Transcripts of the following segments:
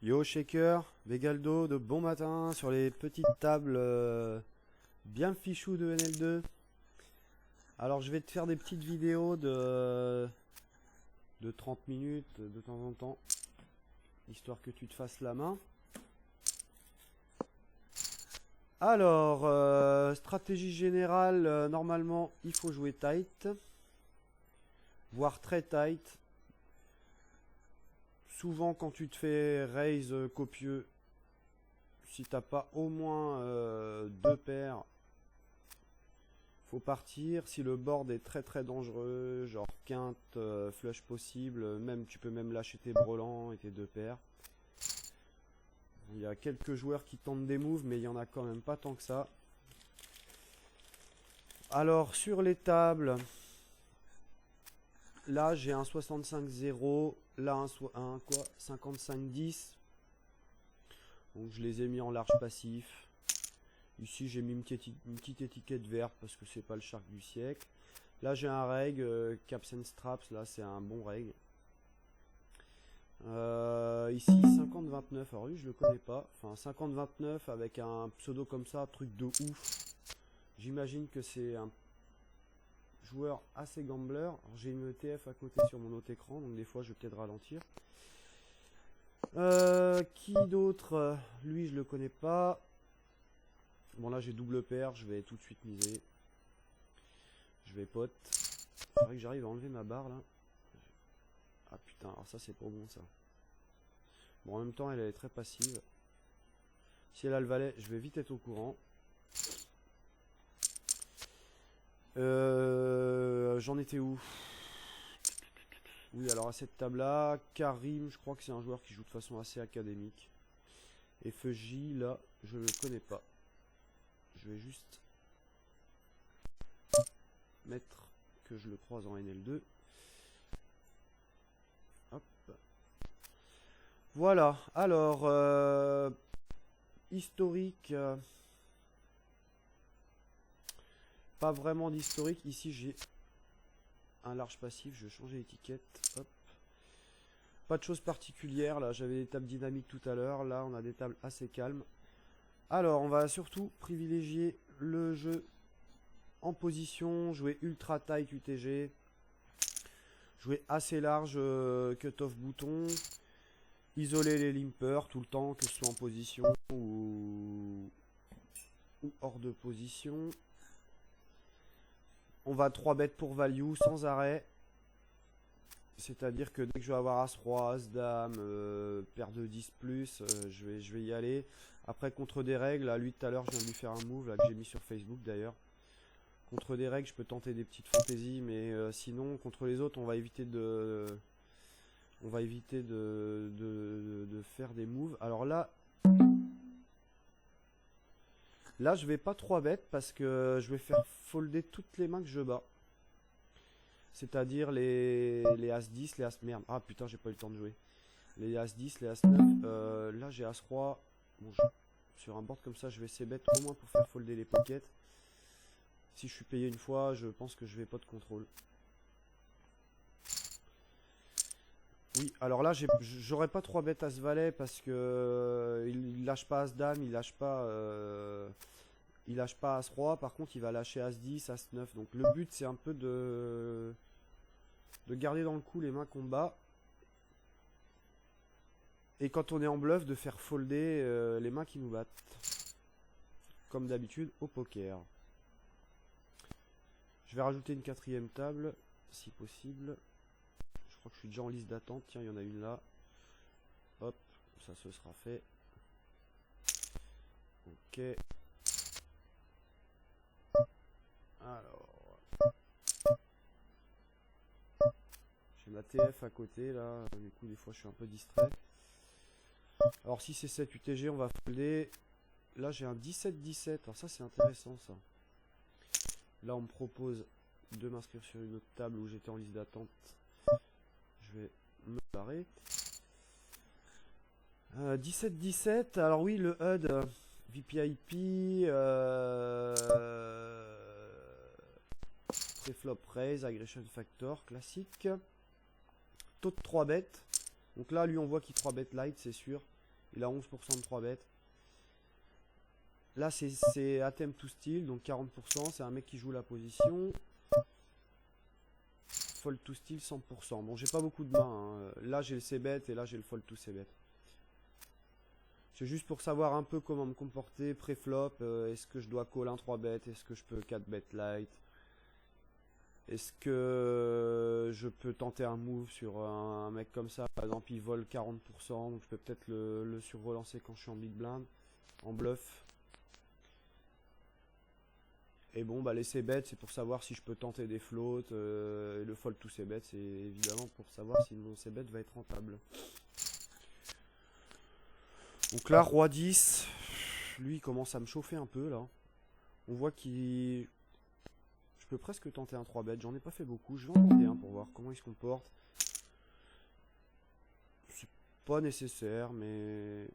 Yo Shaker, Vegaldo, de bon matin sur les petites tables bien fichou de NL2. Alors je vais te faire des petites vidéos de 30 minutes de temps en temps, histoire que tu te fasses la main. Alors, stratégie générale, normalement il faut jouer tight, voire très tight. Souvent quand tu te fais raise copieux, si t'as pas au moins deux paires, faut partir. Si le board est très très dangereux, genre quinte, flush possible, même tu peux même lâcher tes brelans et tes deux paires. Il y a quelques joueurs qui tentent des moves, mais il y en a quand même pas tant que ça. Alors sur les tables, là j'ai un 65-0, là un quoi 55-10. Donc je les ai mis en large passif. Ici j'ai mis une petite étiquette verte parce que c'est pas le shark du siècle. Là j'ai un reg, Caps and Straps, là c'est un bon reg. Ici 50-29, alors lui je le connais pas. Enfin 50-29 avec un pseudo comme ça, truc de ouf. J'imagine que c'est un joueur assez gambler. J'ai une ETF à côté sur mon autre écran, donc des fois je vais peut-être ralentir. Qui d'autre? Lui je le connais pas. Bon là j'ai double paire, je vais tout de suite miser. Je vais pot. C'est vrai que j'arrive à enlever ma barre là. Ah putain, alors ça c'est pas bon ça. Bon en même temps elle est très passive. Si elle a le valet, je vais vite être au courant. J'en étais où? Oui, alors à cette table là, Karim, je crois que c'est un joueur qui joue de façon assez académique. Et FJ, là, je le connais pas. Je vais juste mettre que je le croise en NL2. Hop. Voilà, alors, historique. Pas vraiment d'historique. Ici, j'ai un large passif. Je vais changer l'étiquette. Hop. Pas de choses particulières. Là, j'avais des tables dynamiques tout à l'heure. Là, on a des tables assez calmes. Alors, on va surtout privilégier le jeu en position. Jouer ultra tight UTG. Jouer assez large cut-off bouton. Isoler les limpers tout le temps, que ce soit en position ou hors de position. On va 3 bêtes pour value sans arrêt. C'est-à-dire que dès que je vais avoir As-Roi, As-Dame, paire de 10 plus, je vais y aller. Après, contre des règles, là, lui tout à l'heure, je viens de lui faire un move là, que j'ai mis sur Facebook d'ailleurs. Contre des règles, je peux tenter des petites fantaisies, mais sinon, contre les autres, on va éviter de faire des moves. Alors là, je vais pas 3 bêtes parce que je vais faire folder toutes les mains que je bats. C'est-à-dire les As-10, les As... Merde, ah putain, j'ai pas eu le temps de jouer. Les As-10, les As-9. Là, j'ai As-Roi. Bon, sur un board comme ça, je vais essayer bête au moins pour faire folder les pockets. Si je suis payé une fois, je pense que je vais pas de contrôle. Oui, alors là, j'aurais pas 3 bêtes As-Valet parce que il lâche pas As-Dame, il lâche pas As-Roi. Par contre, il va lâcher As-10, As-9. Donc le but, c'est un peu de garder dans le coup les mains qu'on bat. Et quand on est en bluff, de faire folder les mains qui nous battent. Comme d'habitude au poker. Je vais rajouter une 4ème table, si possible. Je crois que je suis déjà en liste d'attente. Tiens, il y en a une là. Hop, ça se sera fait. Ok. Alors. J'ai ma TF à côté là. Du coup, des fois, je suis un peu distrait. Alors, si c'est 7 UTG, on va folder. Là, j'ai un 17-17. Alors, ça, c'est intéressant ça. Là, on me propose de m'inscrire sur une autre table où j'étais en liste d'attente. Je vais me barrer. 17-17. Alors oui, le HUD, VPIP, preflop raise, aggression factor, classique. Taux de 3 bêtes. Donc là, lui, on voit qu'il 3 bêtes light, c'est sûr. Il a 11% de 3 bêtes. Là, c'est Attempt to Steal, donc 40%. C'est un mec qui joue la position. Fold to Steal, 100%. Bon, j'ai pas beaucoup de mains. Hein. Là, j'ai le C-bet et là, j'ai le Fold to C-bet. C'est juste pour savoir un peu comment me comporter pré-flop. Est-ce que je dois call un 3 bet? Est-ce que je peux 4 bet light? Est-ce que je peux tenter un move sur un mec comme ça? Par exemple, il vole 40%, donc je peux peut-être le surrelancer quand je suis en big blind, en bluff. Et bon, bah les c-bet, c'est pour savoir si je peux tenter des floats. Et le fold to c-bet, c'est évidemment pour savoir si mon c-bet va être rentable. Donc là, roi 10, lui il commence à me chauffer un peu là. On voit qu'il... Je peux presque tenter un 3 bet, j'en ai pas fait beaucoup, je vais en tenter un pour voir comment il se comporte. C'est pas nécessaire, mais...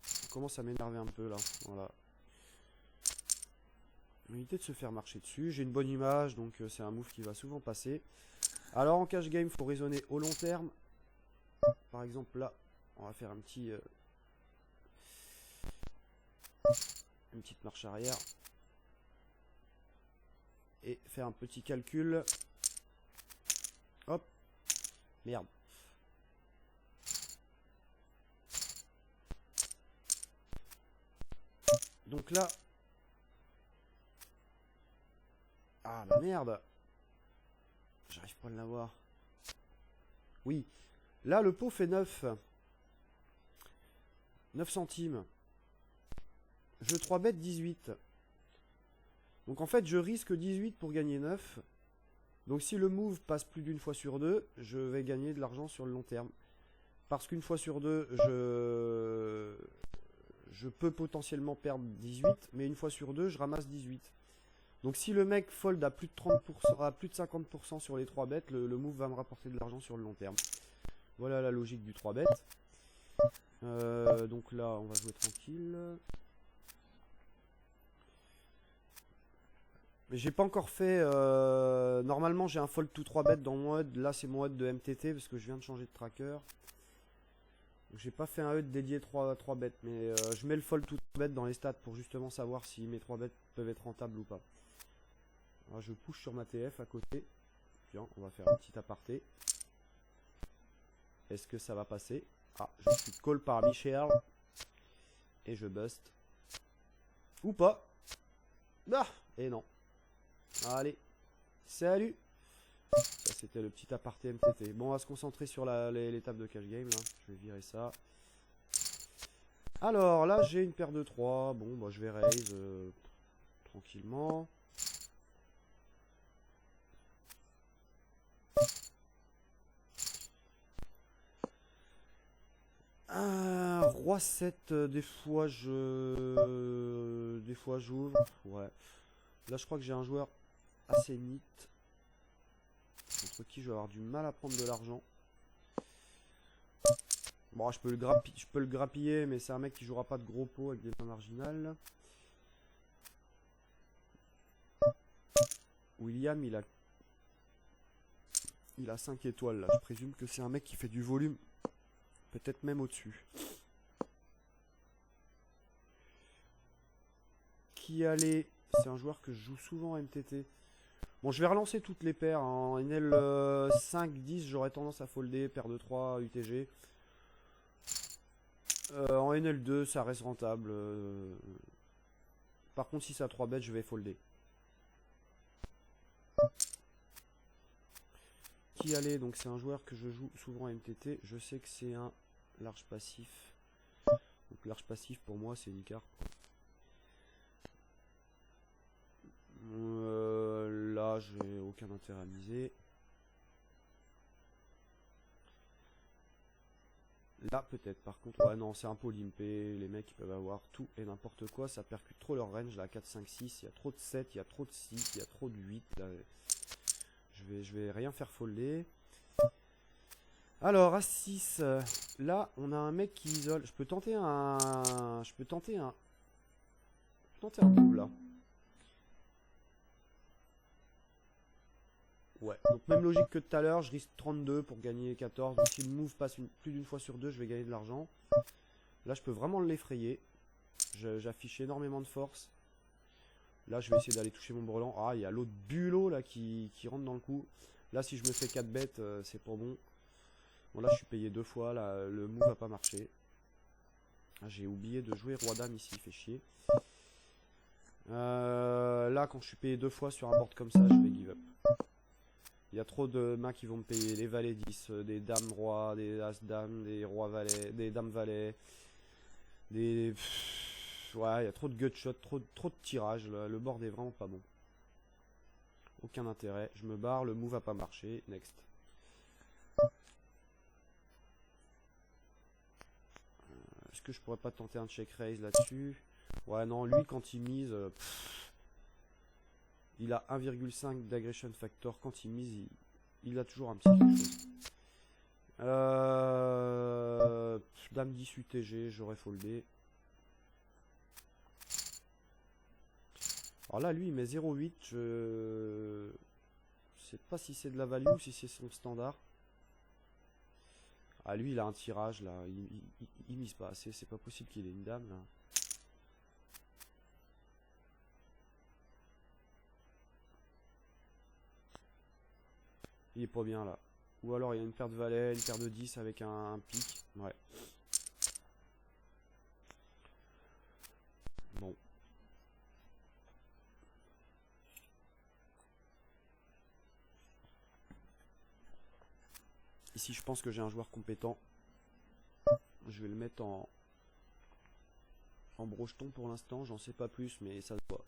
Ça commence à m'énerver un peu là, voilà. Éviter de se faire marcher dessus, j'ai une bonne image, donc c'est un move qui va souvent passer. Alors en cash game, il faut raisonner au long terme. Par exemple là, on va faire un petit... une petite marche arrière. Et faire un petit calcul. Hop. Merde. Donc là... Ah la merde. J'arrive pas à l'avoir. Oui. Là le pot fait 9. 9 centimes. Je 3 bet 18. Donc en fait je risque 18 pour gagner 9. Donc si le move passe plus d'une fois sur deux, je vais gagner de l'argent sur le long terme. Parce qu'une fois sur deux, je peux potentiellement perdre 18, mais une fois sur deux, je ramasse 18. Donc si le mec fold à plus de 30%, à plus de 50% sur les 3 bêtes, le move va me rapporter de l'argent sur le long terme. Voilà la logique du 3 bêtes. Donc là, on va jouer tranquille. Mais j'ai pas encore fait... normalement, j'ai un fold to 3 bêtes dans mon HUD. Là, c'est mon HUD de MTT parce que je viens de changer de tracker. J'ai pas fait un HUD dédié 3 bêtes. Mais je mets le fold to 3 bêtes dans les stats pour justement savoir si mes 3 bêtes peuvent être rentables ou pas. Alors, je push sur ma TF à côté. Tiens, on va faire un petit aparté. Est-ce que ça va passer? Ah, je suis call par Michel. Et je bust. Ou pas. Ah, et non. Allez. Salut. Ça, c'était le petit aparté MTT. Bon, on va se concentrer sur l'étape de cash game. Là. Je vais virer ça. Alors, là, j'ai une paire de 3. Bon, bah, je vais raise tranquillement. Roi 7, des fois j'ouvre. Ouais. Là je crois que j'ai un joueur assez mythe. Contre qui je vais avoir du mal à prendre de l'argent. Bon, je peux le grappiller, mais c'est un mec qui jouera pas de gros pots avec des mains marginales. William, il a 5 étoiles là. Je présume que c'est un mec qui fait du volume. Peut-être même au-dessus. Qui allait... C'est un joueur que je joue souvent en MTT. Bon, je vais relancer toutes les paires. En NL 5-10, j'aurais tendance à folder. Paire de 3, UTG. En NL 2, ça reste rentable. Par contre, si c'est à 3 bêtes, je vais folder. Qui allait, donc c'est un joueur que je joue souvent en MTT. Je sais que c'est un large passif. Donc large passif pour moi c'est une carte. Là j'ai aucun intérêt à miser. Là peut-être par contre. Ouais non c'est un pot limpé. Les mecs ils peuvent avoir tout et n'importe quoi. Ça percute trop leur range là. 4, 5, 6. Il y a trop de 7, il y a trop de 6, il y a trop de 8. Là. Je vais rien faire folder. Alors, à 6, là, on a un mec qui isole. Je peux tenter un double, là. Ouais, donc même logique que tout à l'heure, je risque 32 pour gagner 14. Donc si le move passe plus d'une fois sur deux, je vais gagner de l'argent. Là, je peux vraiment l'effrayer. J'affiche énormément de force. Là, je vais essayer d'aller toucher mon brelan. Ah, il y a l'autre bulot là qui rentre dans le coup. Là, si je me fais 4 bêtes, c'est pas bon. Bon, là, je suis payé 2 fois. Là, le move n'a pas marché. Ah, j'ai oublié de jouer roi-dame ici, fait chier. Là, quand je suis payé 2 fois sur un board comme ça, je vais give up. Il y a trop de mains qui vont me payer. Les valets 10, des dames rois, des as dames, des rois valets, des dames valets. Des... Ouais, il y a trop de gutshot, trop de tirages. Le board est vraiment pas bon. Aucun intérêt. Je me barre, le move a pas marché. Next. Est-ce que je pourrais pas tenter un check raise là-dessus? Ouais, non, lui, quand il mise... il a 1,5 d'aggression factor. Quand il mise, il a toujours un petit quelque chose. Dame 10 UTG, j'aurais foldé. Alors là, lui, il met 0,8. Je sais pas si c'est de la value ou si c'est son standard. Ah, lui, il a un tirage là. Il mise pas assez. C'est pas possible qu'il ait une dame là. Il est pas bien là. Ou alors il y a une paire de valets, une paire de 10 avec un pic. Ouais. Bon. Ici, je pense que j'ai un joueur compétent. Je vais le mettre en brocheton pour l'instant. J'en sais pas plus, mais ça se voit.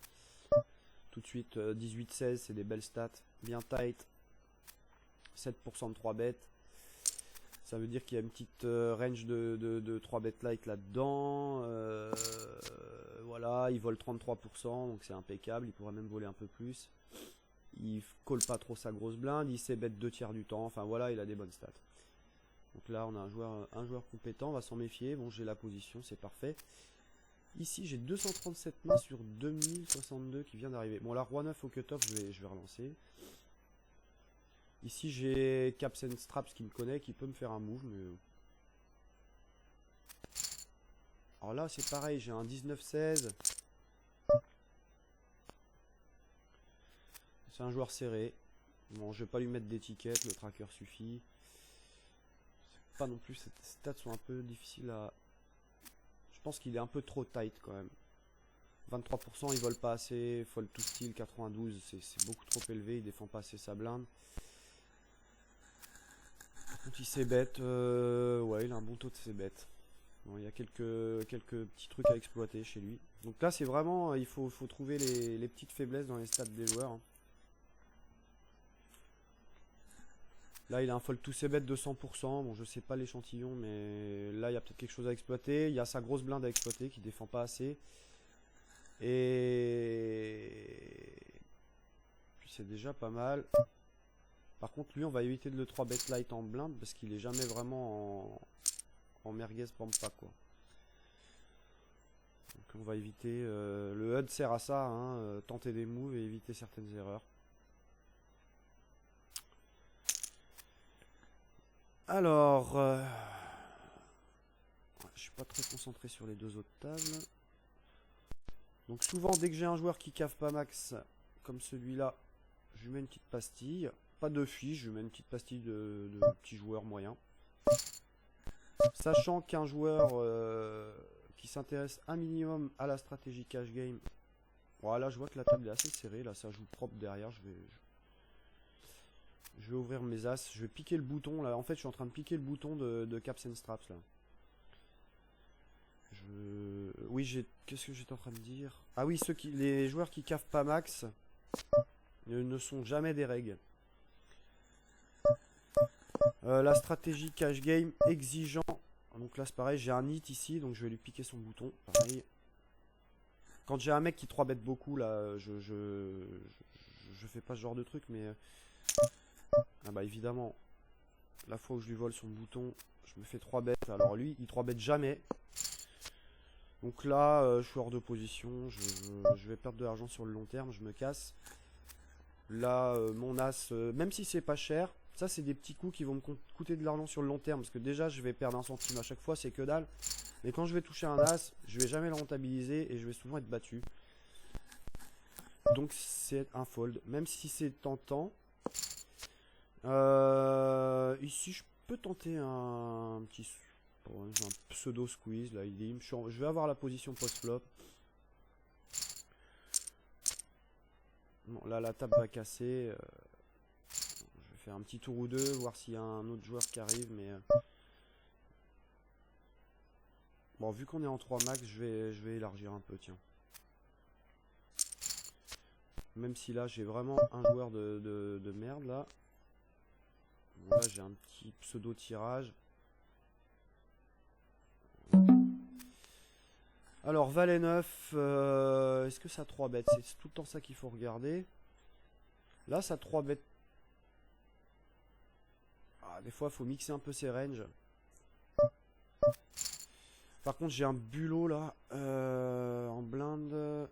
Tout de suite, 18-16, c'est des belles stats. Bien tight. 7% de 3 bêtes. Ça veut dire qu'il y a une petite range de 3 bêtes light là-dedans. Voilà, il vole 33%, donc c'est impeccable. Il pourrait même voler un peu plus. Il colle pas trop sa grosse blinde. Il sait bet 2 tiers du temps. Enfin voilà, il a des bonnes stats. Donc là, on a un joueur compétent. On va s'en méfier. Bon, j'ai la position, c'est parfait. Ici, j'ai 237 mains sur 2062 qui vient d'arriver. Bon, là, roi 9 au cut-off, je vais relancer. Ici, j'ai Caps and Straps qui me connaît, qui peut me faire un move. Mais... alors là, c'est pareil, j'ai un 19-16. C'est un joueur serré. Bon, je vais pas lui mettre d'étiquette, le tracker suffit. C'est pas non plus, ces stats sont un peu difficiles à... Je pense qu'il est un peu trop tight quand même. 23%, il vole pas assez. Fold to steal, 92, c'est beaucoup trop élevé. Il défend pas assez sa blinde. Quand il s'est bête, ouais, il a un bon taux de ses bêtes. Bon, il y a quelques petits trucs à exploiter chez lui. Donc là, c'est vraiment, il faut trouver les petites faiblesses dans les stats des joueurs. Hein. Là, il a un fold tous ses bêtes de 100%. Bon, je sais pas l'échantillon, mais là, il y a peut-être quelque chose à exploiter. Il y a sa grosse blinde à exploiter qui défend pas assez. Et puis c'est déjà pas mal. Par contre, lui, on va éviter de le 3 bet light en blinde parce qu'il est jamais vraiment en merguez pampa quoi. Donc on va éviter. Le HUD sert à ça, hein, tenter des moves et éviter certaines erreurs. Alors, je suis pas très concentré sur les deux autres tables. Donc souvent, dès que j'ai un joueur qui cave pas max, comme celui-là, je lui mets une petite pastille. Pas de fiche, je lui mets une petite pastille de petit joueur moyen. Sachant qu'un joueur qui s'intéresse un minimum à la stratégie cash game, voilà, je vois que la table est assez serrée, là ça joue propre derrière, je vais ouvrir mes as, je vais piquer le bouton, là en fait je suis en train de piquer le bouton de Caps and Straps là. Oui, qu'est-ce que j'étais en train de dire? Ah oui, les joueurs qui cavent pas max ne sont jamais des règles. La stratégie cash game exigeant. Donc là c'est pareil, j'ai un hit ici, donc je vais lui piquer son bouton. Pareil. Quand j'ai un mec qui 3 bet beaucoup, là, je fais pas ce genre de truc, mais ah bah évidemment, la fois où je lui vole son bouton, je me fais 3 bêtes. Alors lui, il 3 bet jamais. Donc là, je suis hors de position, je vais perdre de l'argent sur le long terme, je me casse. Là, mon as, même si c'est pas cher, ça c'est des petits coups qui vont me coûter de l'argent sur le long terme. Parce que déjà, je vais perdre un centime à chaque fois, c'est que dalle. Mais quand je vais toucher un as, je vais jamais le rentabiliser et je vais souvent être battu. Donc c'est un fold, même si c'est tentant. Ici, je peux tenter un petit un pseudo squeeze. Là, je vais avoir la position post-flop. Bon, là, la table va casser. Je vais faire un petit tour ou deux, voir s'il y a un autre joueur qui arrive. Mais bon, vu qu'on est en 3 max, je vais élargir un peu, tiens. Même si là, j'ai vraiment un joueur de merde, là. Bon, là, j'ai un petit pseudo tirage. Alors, valet 9, est-ce que ça 3 bêtes? C'est tout le temps ça qu'il faut regarder. Là, ça 3 bêtes. Ah, des fois, il faut mixer un peu ses ranges. Par contre, j'ai un bulot là, en blinde.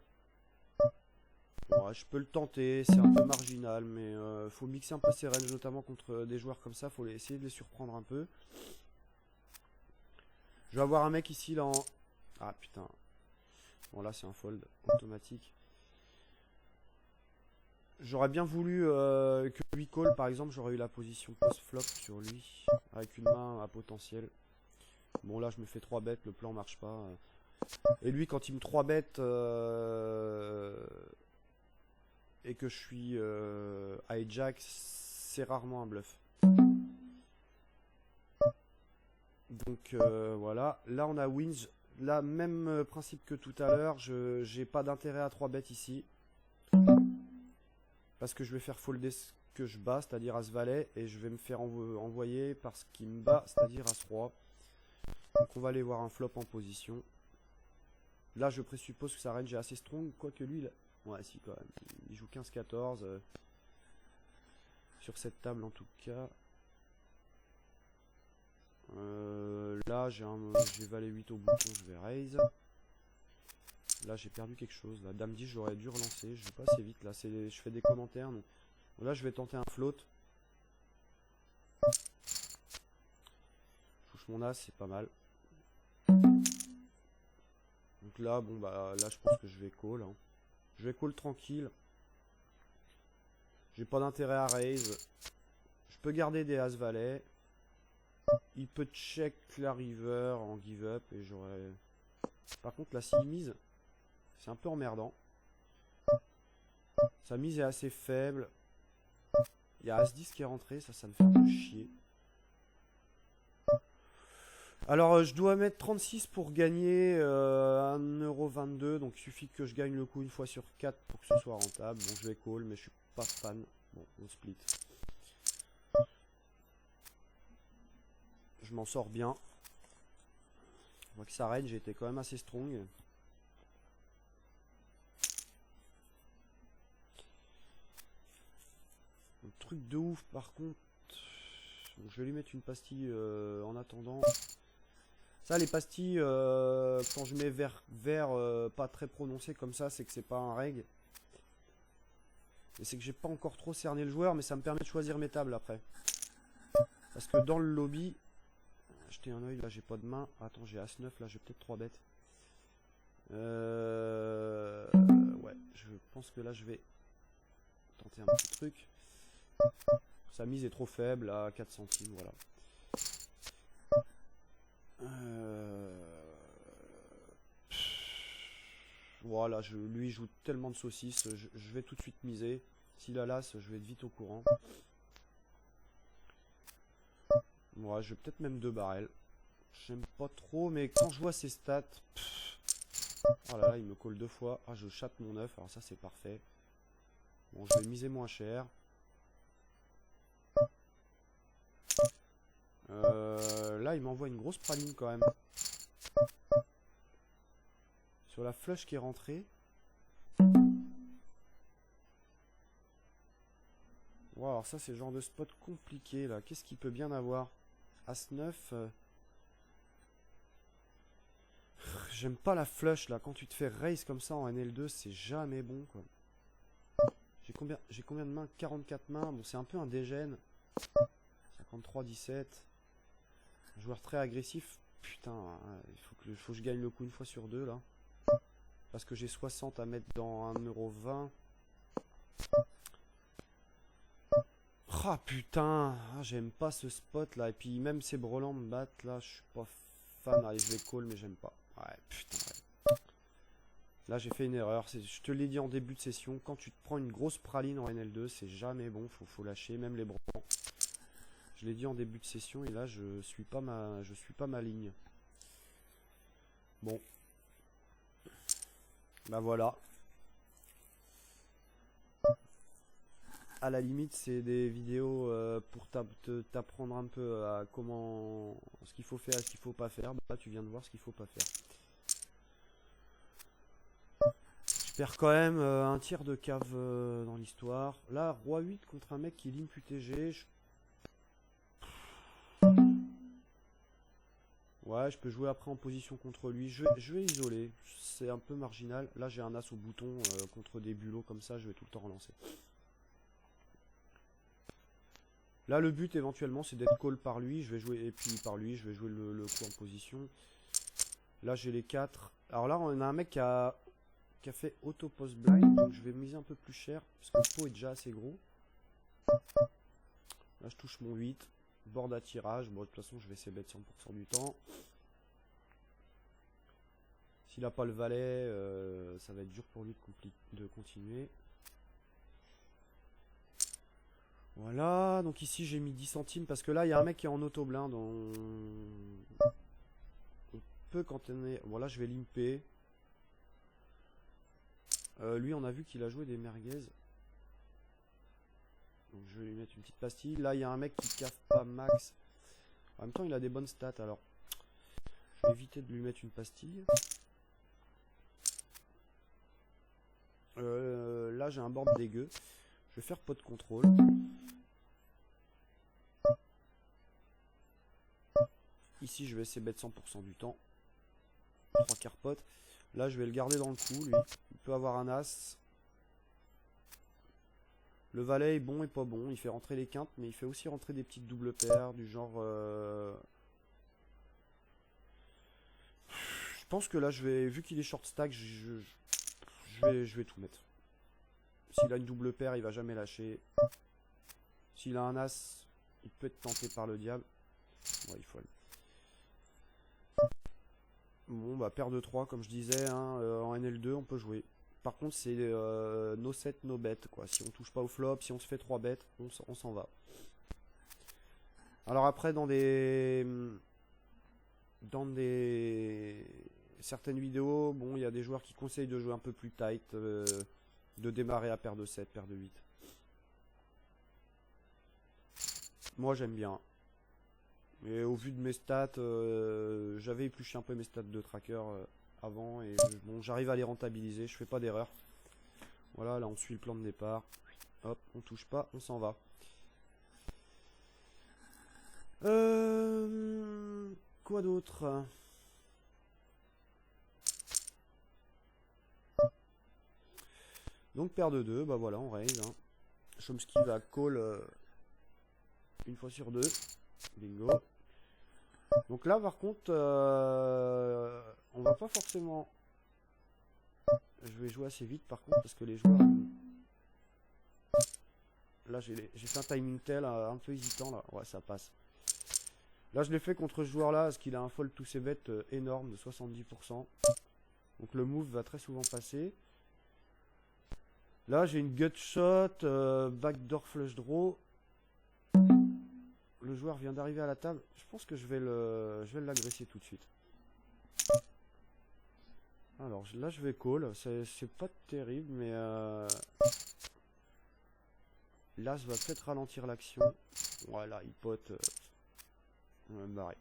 Ouais, je peux le tenter, c'est un peu marginal, mais faut mixer un peu ses ranges, notamment contre des joueurs comme ça. Faut essayer de les surprendre un peu. Je vais avoir un mec ici là en... Ah putain. Bon là c'est un fold automatique. J'aurais bien voulu que lui call par exemple, j'aurais eu la position post-flop sur lui. Avec une main à potentiel. Bon là je me fais 3 bêtes, le plan marche pas. Et lui quand il me 3 bêtes et que je suis hijack, c'est rarement un bluff. Donc voilà, là on a wins. Là, même principe que tout à l'heure, j'ai pas d'intérêt à 3 bêtes ici. Parce que je vais faire folder ce que je bats, c'est-à-dire As-Valet, et je vais me faire envoyer par ce qui me bat, c'est-à-dire As-Roi. Donc on va aller voir un flop en position. Là, je présuppose que sa range est assez strong, quoique lui, ouais, si quand même. Il joue 15-14 sur cette table en tout cas. Là, j'ai valet 8 au bouton, je vais raise. Là, j'ai perdu quelque chose. La dame 10, j'aurais dû relancer. Je joue pas assez vite là. Je fais des commentaires. Donc... Là, je vais tenter un float. Je touche mon as, c'est pas mal. Donc là, bon, bah là, je pense que je vais call. Hein. Je vais call tranquille. J'ai pas d'intérêt à raise. Je peux garder des as-valet. Il peut check la river en give up et j'aurais... Par contre là s'il mise, c'est un peu emmerdant. Sa mise est assez faible. Il y a As-10 qui est rentré, ça me fait un peu chier. Alors je dois mettre 36 pour gagner 1,22€. Donc il suffit que je gagne le coup une fois sur 4 pour que ce soit rentable. Bon je vais call mais je suis pas fan. Bon on split. Je m'en sors bien. On voit que sa range était quand même assez strong. Un truc de ouf par contre. Donc, je vais lui mettre une pastille en attendant. Ça les pastilles quand je mets vert pas très prononcé comme ça, c'est que c'est pas un reg. Et c'est que j'ai pas encore trop cerné le joueur, mais ça me permet de choisir mes tables après. Parce que dans le lobby, jeter un oeil, là j'ai pas de main. Attends, j'ai As-9, là j'ai peut-être 3 bêtes. Ouais, je pense que là je vais tenter un petit truc. Sa mise est trop faible à 4 centimes, voilà. Voilà, lui joue tellement de saucisses, je vais tout de suite miser. S'il a l'as, je vais être vite au courant. Ouais, je vais peut-être même 2 barrels. J'aime pas trop, mais quand je vois ses stats... Oh là là, il me colle 2 fois. Ah, je chatte mon œuf, alors ça c'est parfait. Bon, je vais miser moins cher. Là, il m'envoie une grosse praline quand même. Sur la flush qui est rentrée. Wow, alors ça c'est le genre de spot compliqué là. Qu'est-ce qu'il peut bien avoir? As-9. J'aime pas la flush là. Quand tu te fais raise comme ça en NL2, c'est jamais bon quoi. J'ai combien de mains? 44 mains. Bon, c'est un peu un dégène. 53-17. Joueur très agressif. Putain, il faut que je gagne le coup une fois sur deux là. Parce que j'ai 60 à mettre dans 1,20 €. Ah putain, j'aime pas ce spot là. Et puis même ces brelans me battent là. Je suis pas fan. Allez, je vais call, mais j'aime pas. Ouais, putain, ouais. Là, j'ai fait une erreur. Je te l'ai dit en début de session. Quand tu te prends une grosse praline en NL2, c'est jamais bon. Faut lâcher, même les brelans. Je l'ai dit en début de session et là, je suis pas ma ligne. Bon. Bah voilà. À la limite, c'est des vidéos pour t'apprendre un peu à comment ce qu'il faut faire et ce qu'il faut pas faire. Bah, tu viens de voir ce qu'il faut pas faire. Je perds quand même un tiers de cave dans l'histoire. Là, roi 8 contre un mec qui ligne PTG. Ouais, je peux jouer après en position contre lui. Je vais isoler. C'est un peu marginal. Là, j'ai un as au bouton contre des bulots comme ça. Je vais tout le temps relancer. Là, le but éventuellement, c'est d'être call par lui. Je vais jouer, et puis par lui, je vais jouer le coup en position. Là, j'ai les 4. Alors là, on a un mec qui a fait auto post blind. Donc, je vais miser un peu plus cher. Parce que le pot est déjà assez gros. Là, je touche mon 8. Board à tirage. Bon, de toute façon, je vais essayer de bet 100% du temps. S'il n'a pas le valet, ça va être dur pour lui de continuer. Voilà, donc ici j'ai mis 10 centimes parce que là il y a un mec qui est en auto-blind. On peut quand on est. Bon, là je vais limper. Lui, on a vu qu'il a joué des merguez. Donc je vais lui mettre une petite pastille. Là il y a un mec qui caffe pas max. En même temps, il a des bonnes stats alors. Je vais éviter de lui mettre une pastille. Là j'ai un board dégueu. Je vais faire pot de contrôle. Ici, je vais essayer de bet 100% du temps. 3 quarts pot. Là, je vais le garder dans le coup, lui. Il peut avoir un as. Le valet est bon et pas bon. Il fait rentrer les quintes, mais il fait aussi rentrer des petites doubles paires, du genre... Je pense que là, vu qu'il est short stack, je vais tout mettre. S'il a une double paire, il va jamais lâcher. S'il a un as, il peut être tenté par le diable. Ouais, il faut aller. Bon, bah, paire de 3, comme je disais, hein, en NL2, on peut jouer. Par contre, c'est no set, no bet, quoi. Si on touche pas au flop, si on se fait 3 bêtes, on s'en va. Alors après, dans des certaines vidéos, bon, il y a des joueurs qui conseillent de jouer un peu plus tight, de démarrer à paire de 7, paire de 8. Moi, j'aime bien. Et au vu de mes stats, j'avais épluché un peu mes stats de tracker avant et bon, j'arrive à les rentabiliser, je fais pas d'erreur. Voilà, là on suit le plan de départ. Hop, on touche pas, on s'en va. Quoi d'autre? Donc paire de 2, bah voilà, on raise. Hein. Chomsky va call une fois sur 2. Bingo. Donc là par contre on va pas forcément. Je vais jouer assez vite par contre parce que les joueurs. Là j'ai fait un timing tel un peu hésitant là. Ouais, ça passe. Là je l'ai fait contre ce joueur là parce qu'il a un fold tous ses bêtes énorme de 70%. Donc le move va très souvent passer. Là j'ai une gut shot, backdoor flush draw. Le joueur vient d'arriver à la table. Je pense que je vais l'agresser tout de suite. Alors là je vais call. C'est pas terrible mais là ça va peut-être ralentir l'action. Voilà, il pote. On va me barrer.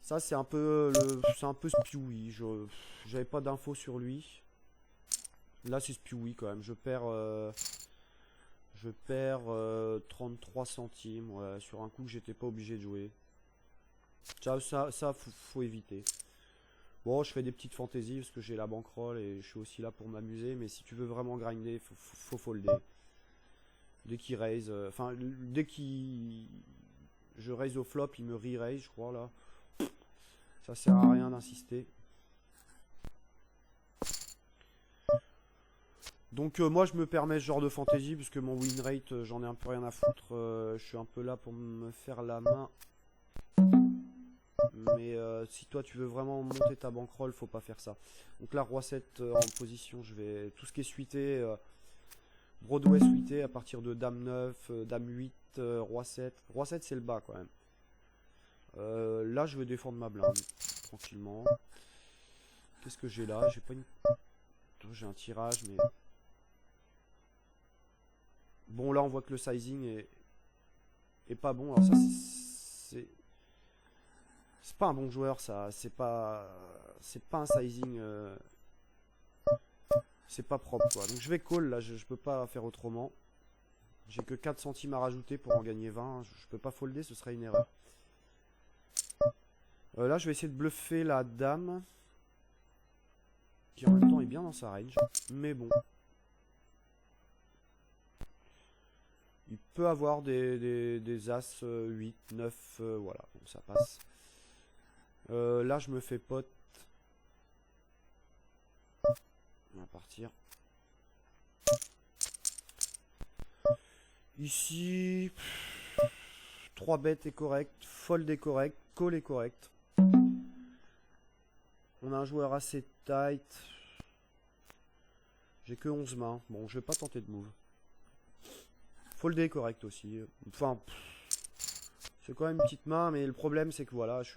Ça c'est un peu Spewy. J'avais pas d'infos sur lui. Là c'est Spewy quand même. Je perds 33 centimes ouais, sur un coup que j'étais pas obligé de jouer. Ça faut éviter. Bon, je fais des petites fantaisies parce que j'ai la bankroll et je suis aussi là pour m'amuser. Mais si tu veux vraiment grinder, faut folder. Dès qu'il raise, enfin, dès qu'il... Je raise au flop, il me re-raise, je crois, là. Ça sert à rien d'insister. Donc moi je me permets ce genre de fantasy parce que mon win rate j'en ai un peu rien à foutre. Je suis un peu là pour me faire la main. Mais si toi tu veux vraiment monter ta bankroll, faut pas faire ça. Donc là roi 7 en position, je vais tout ce qui est suité, Broadway suité à partir de dame 9, dame 8, roi 7. Roi 7 c'est le bas quand même. Là je vais défendre ma blinde tranquillement. Qu'est-ce que j'ai là? J'ai pas une... J'ai un tirage mais... Bon là on voit que le sizing est pas bon. Alors ça c'est pas un bon joueur ça. C'est pas un sizing c'est pas propre quoi. Donc je vais call là, je peux pas faire autrement. J'ai que 4 centimes à rajouter pour en gagner 20. Je peux pas folder, ce serait une erreur. Là je vais essayer de bluffer la dame. Qui en même temps est bien dans sa range. Mais bon. Il peut avoir des as 8, 9, voilà, bon, ça passe. Là, je me fais pote. On va partir. Ici, 3 bêtes est correct, fold est correct, call est correct. On a un joueur assez tight. J'ai que 11 mains. Bon, je vais pas tenter de move. Fold est correct aussi. Enfin, c'est quand même une petite main, mais le problème c'est que voilà, je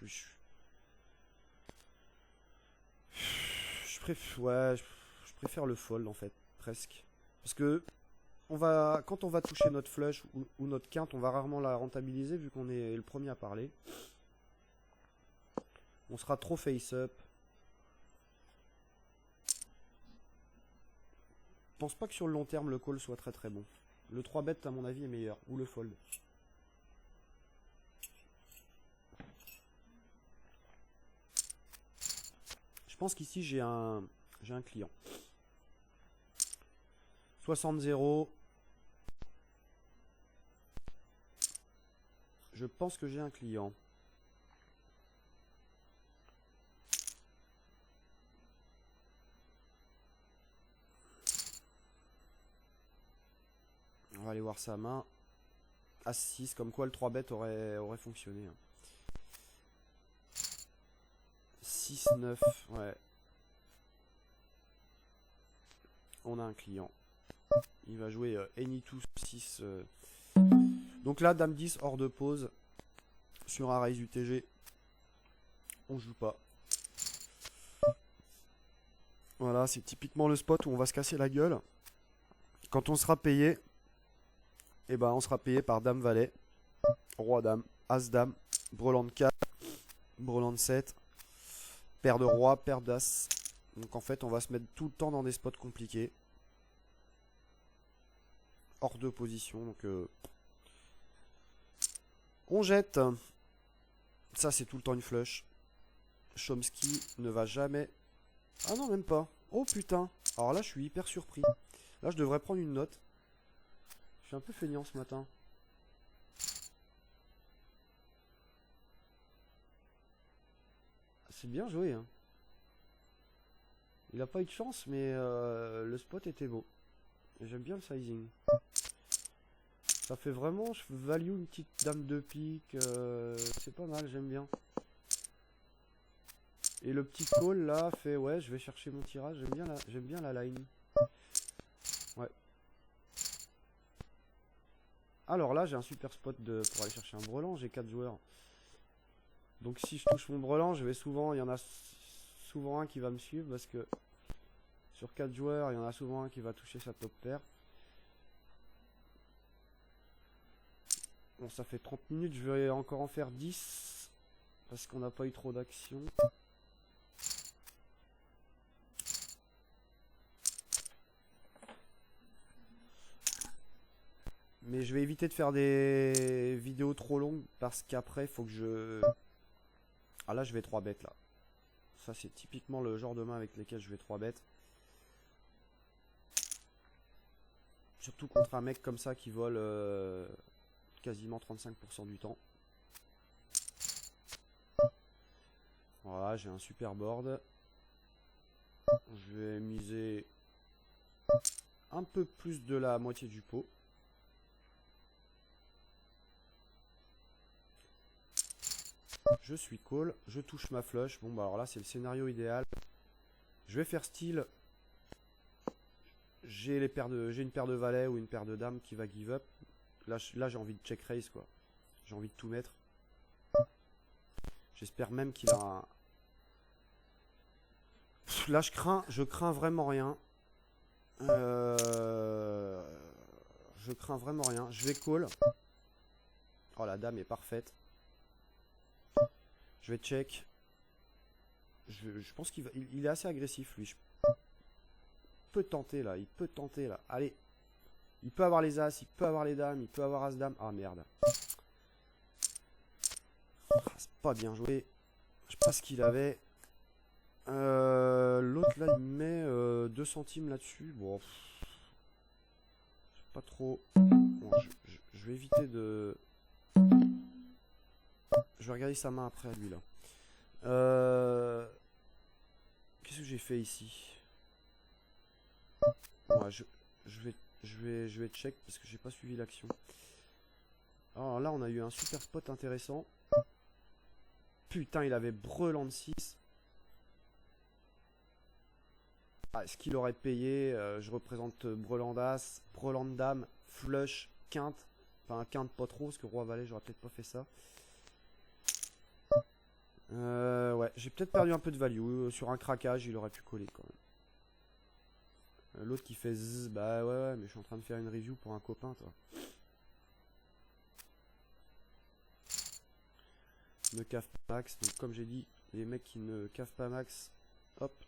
préfère le fold en fait, presque. Parce que quand on va toucher notre flush ou notre quinte, on va rarement la rentabiliser vu qu'on est le premier à parler. On sera trop face-up. Je pense pas que sur le long terme le call soit très très bon. Le 3 bet à mon avis est meilleur, ou le fold. Je pense qu'ici j'ai un client. 60-0. Je pense que j'ai un client. On va aller voir sa main. As-6, comme quoi le 3 bet aurait fonctionné. 6-9, ouais. On a un client. Il va jouer any 2 6. Donc là, dame 10 hors de pause. Sur un raise UTG. On joue pas. Voilà, c'est typiquement le spot où on va se casser la gueule. Quand on sera payé, et ben on sera payé par dame valet, roi dame, as dame, brelan de 4, brelan de 7, paire de roi, paire d'as. Donc en fait, on va se mettre tout le temps dans des spots compliqués. Hors de position, donc on jette. Ça, c'est tout le temps une flush. Chomsky ne va jamais... Ah non, même pas. Oh putain. Alors là, je suis hyper surpris. Là, je devrais prendre une note. Je suis un peu feignant ce matin. C'est bien joué, hein. Il a pas eu de chance, mais le spot était beau. J'aime bien le sizing. Ça fait vraiment, je value une petite dame de pique. C'est pas mal, j'aime bien. Et le petit call là fait, ouais, je vais chercher mon tirage. J'aime bien la line. Ouais. Alors là, j'ai un super spot pour aller chercher un brelan. J'ai 4 joueurs. Donc si je touche mon brelan, il y en a souvent un qui va me suivre parce que sur 4 joueurs, il y en a souvent un qui va toucher sa top pair. Bon, ça fait 30 minutes, je vais encore en faire 10 parce qu'on n'a pas eu trop d'action. Mais je vais éviter de faire des vidéos trop longues parce qu'après, il faut que je... Ah là, je vais 3 bêtes là. Ça, c'est typiquement le genre de main avec lesquels je vais 3 bêtes. Surtout contre un mec comme ça qui vole quasiment 35% du temps. Voilà, j'ai un super board. Je vais miser un peu plus de la moitié du pot. Je suis call, je touche ma flush. Bon bah alors là c'est le scénario idéal. Je vais faire style. J'ai une paire de valets ou une paire de dames qui va give up. Là j'ai envie de check raise quoi. J'ai envie de tout mettre. J'espère même qu'il a un... Là je crains vraiment rien. Je crains vraiment rien. Je vais call. Oh la dame est parfaite. Je vais check. Je pense qu'il est assez agressif lui. Il peut tenter là. Il peut tenter là. Allez. Il peut avoir les as. Il peut avoir les dames. Il peut avoir as-dame. Ah merde. Ah, c'est pas bien joué. Je sais pas ce qu'il avait. L'autre là il met 2 centimes là-dessus. Bon. Je sais pas trop. Bon, je vais éviter de... Je vais regarder sa main après à lui là. Qu'est-ce que j'ai fait ici? Ouais, je vais check parce que j'ai pas suivi l'action. Alors là on a eu un super spot intéressant. Putain il avait brelan de 6. Ah, est-ce qu'il aurait payé? Je représente brelan d'as, brelan de dame, flush, quinte. Enfin quinte pas trop parce que roi valet j'aurais peut-être pas fait ça. Ouais, j'ai peut-être perdu un peu de value. Sur un craquage, il aurait pu coller quand même. L'autre qui fait zzz, bah ouais, mais je suis en train de faire une review pour un copain, toi. Ne cave pas max. Donc, comme j'ai dit, les mecs qui ne cavent pas max, hop.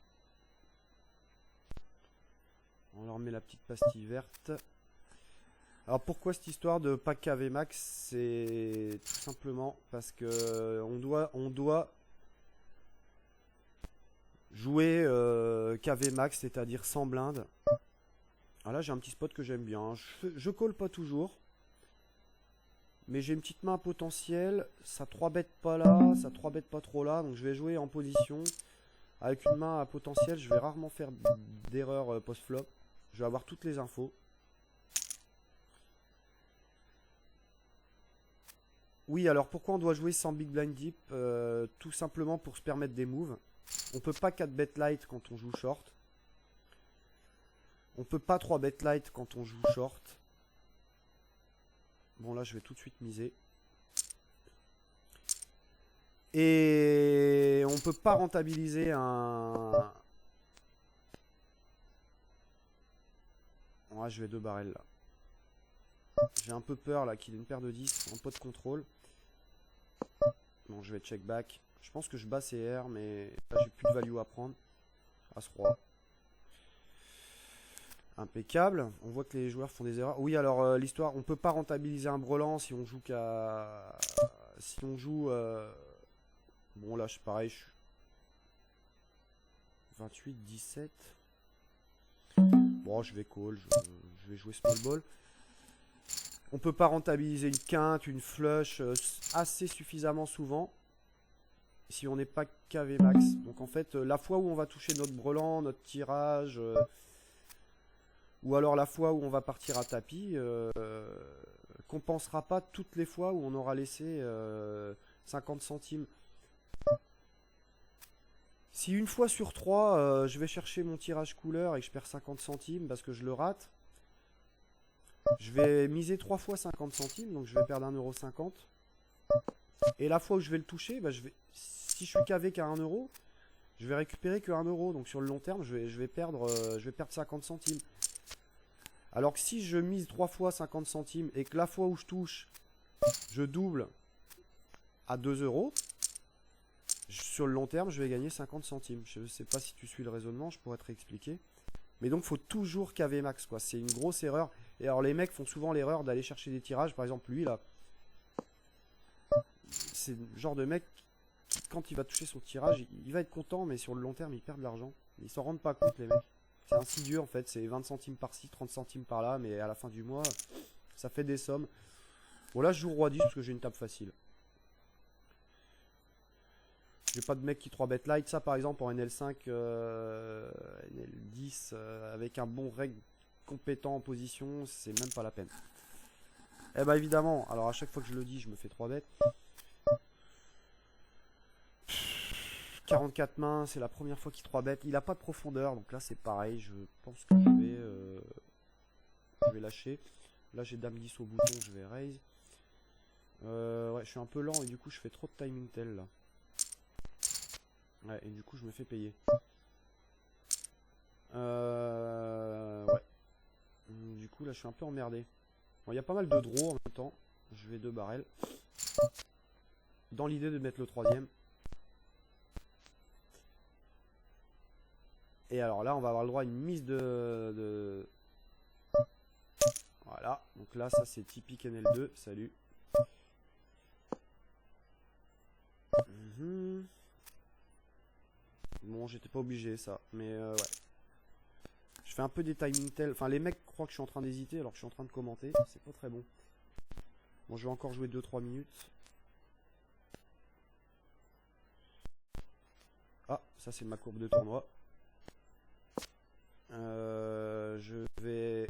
On leur met la petite pastille verte. Alors pourquoi cette histoire de pas caver max? C'est tout simplement parce que on doit jouer KV max, c'est-à-dire sans blinde. Alors là j'ai un petit spot que j'aime bien. Je colle pas toujours. Mais j'ai une petite main potentielle. Ça 3 bêtes pas là, ça 3 bêtes pas trop là. Donc je vais jouer en position. Avec une main à potentiel, je vais rarement faire d'erreur post-flop. Je vais avoir toutes les infos. Oui, alors pourquoi on doit jouer sans big blind deep? Tout simplement pour se permettre des moves. On peut pas 4 bet light quand on joue short. On peut pas 3 bet light quand on joue short. Bon là je vais tout de suite miser. Et on peut pas rentabiliser un... Ouais, je vais 2 barrels là. J'ai un peu peur là qu'il ait une paire de 10 en pot de contrôle. Bon, je vais check back. Je pense que je bats CR, mais là j'ai plus de value à prendre. As-roi. Impeccable. On voit que les joueurs font des erreurs. Oui, alors l'histoire, on peut pas rentabiliser un brelan si on joue qu'à... Si on joue... Bon là, pareil, je suis... 28, 17. Bon, je vais call, je vais jouer small ball. On peut pas rentabiliser une quinte, une flush assez suffisamment souvent si on n'est pas KV max. Donc en fait, la fois où on va toucher notre brelan, notre tirage, ou alors la fois où on va partir à tapis, compensera pas toutes les fois où on aura laissé 50 centimes. Si une fois sur 3, je vais chercher mon tirage couleur et que je perds 50 centimes parce que je le rate, je vais miser 3 fois 50 centimes, donc je vais perdre 1,50 €. Et la fois où je vais le toucher, bah si je suis KV qu'à 1 €, je vais récupérer que 1 €. Donc sur le long terme, je vais perdre 50 centimes. Alors que si je mise 3 fois 50 centimes et que la fois où je touche, je double à 2 €, sur le long terme, je vais gagner 50 centimes. Je ne sais pas si tu suis le raisonnement, je pourrais te réexpliquer. Mais donc, il faut toujours KV max, quoi. C'est une grosse erreur. Et alors, les mecs font souvent l'erreur d'aller chercher des tirages. Par exemple, lui, là, c'est le genre de mec quand il va toucher son tirage, il va être content, mais sur le long terme, il perd de l'argent. Ils s'en rendent pas compte, les mecs. C'est insidieux en fait, c'est 20 centimes par-ci, 30 centimes par-là, mais à la fin du mois, ça fait des sommes. Bon, là, je joue roi 10 parce que j'ai une table facile. J'ai pas de mec qui 3 bet light. Ça, par exemple, en NL5, NL10, avec un bon règle compétent en position, c'est même pas la peine. Eh bah, évidemment, alors à chaque fois que je le dis, je me fais 3 bêtes. 44 mains, c'est la première fois qu'il 3 bet. Il a pas de profondeur, donc là c'est pareil. Je pense que je vais lâcher. Là j'ai dame 10 au bouton, je vais raise. Ouais, je suis un peu lent et du coup je fais trop de timing tel là. Ouais, et du coup je me fais payer. Ouais. Du coup là je suis un peu emmerdé. Bon, il y a pas mal de draws en même temps. Je vais 2 barrels. Dans l'idée de mettre le troisième. Et alors là, on va avoir le droit à une mise de... Voilà. Donc là, ça c'est typique NL2. Salut. Bon, j'étais pas obligé ça. Mais ouais. Je fais un peu des timing tels. Enfin, les mecs croient que je suis en train d'hésiter alors que je suis en train de commenter. C'est pas très bon. Bon, je vais encore jouer 2-3 minutes. Ah, ça c'est ma courbe de tournoi.